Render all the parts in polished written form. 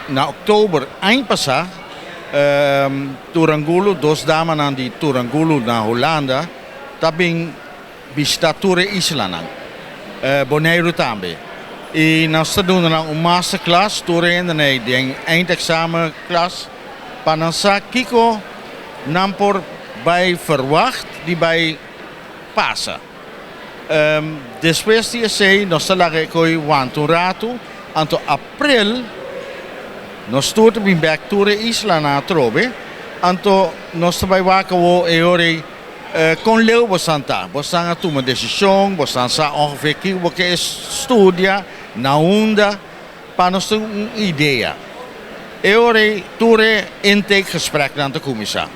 na oktober eind passa, Turangulo, dos daman aan die Turangulo na Hollanda, tabing bistature Islanang, Bonaire tambe. E nós doen dan een masterclass, toeren en een eindexamenklas. Panansa kiko nampor bij verwacht die bij passa. Después die sei, nós talage koi wantu ratu, anto april, nós toerten bin back toeren Isla na trobe, anto nós bij waken wo eori con leu bosanta, bosanga tu uma decisão, bosansa ongeveer kiko que is studia na onda, para nós ter uma ideia. Eore toere intakegesprek aan de commissaris.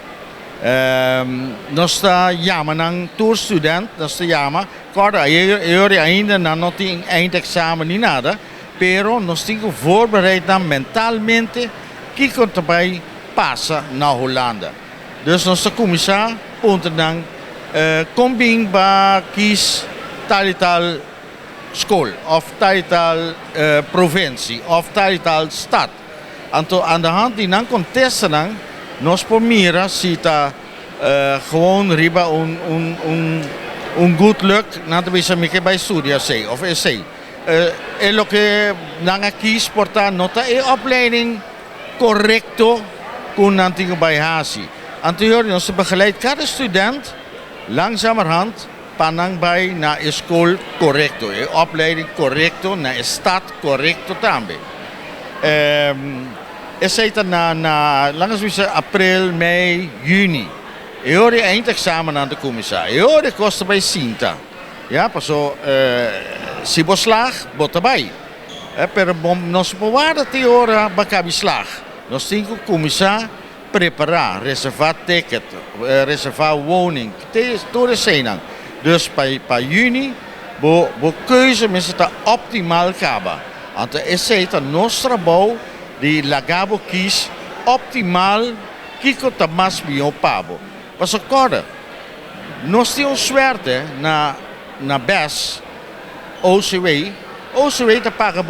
Nós está jammer toerstudent, nós está jammer. Claro, eore ainda não tem eindexamen nem nada, pero nós temos voorbereid mentalmente que também passa na Hollanda. Dus nós está commissaris ponto dan combin ba kies talital school of talital provincie of talital stad. Aan de hand die dan contesten dan, nos pomira cita gewoon riba un goed lukt, na te bisa mike bij studia sei of essay. En lo que nanga kies porta nota e opleiding correcto kun antigo bij hasi. Anterior nos begeleid cada student langzamerhand panang bij na school correcto, e opleiding correcto na stad correcto tambe. Essa na langs we april, mei, juni. E ora eindexamen aan de commissaris. E ora kost bij Sinta. Ja, paso si bo slag, bot erbij. Per nos bewaarde te ora bakabi slag. Nos tinko commissaris preparar, reservar ticket, reservar woning. Door de senang. Dus bij juni bo keuze met het optimaal kaba. Want de essay nostra bouw die lagabo kies optimaal kiko tamas bio pabo. Was een korde. Nós temos suerte na BES OCW. OCW te paga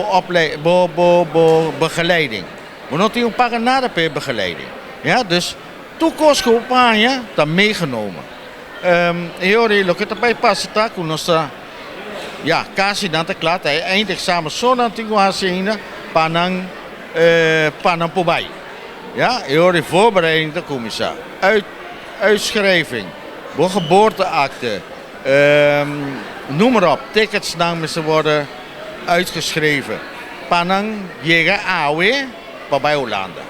begeleiding. Maar nog niet paga nada per begeleiding. Ja, dus toekomstcampagne dan meegenomen. Heel lo que também passa tá com nossa ja, quasi dan te klaar. Eindexamen zo dan tingo ainda panang pobay. Ja, de voorbereiding de commissaris. Uitschrijving, geboorteakte, noem maar op. Tickets dan moeten worden uitgeschreven. Panang jega awe bij Hollanda.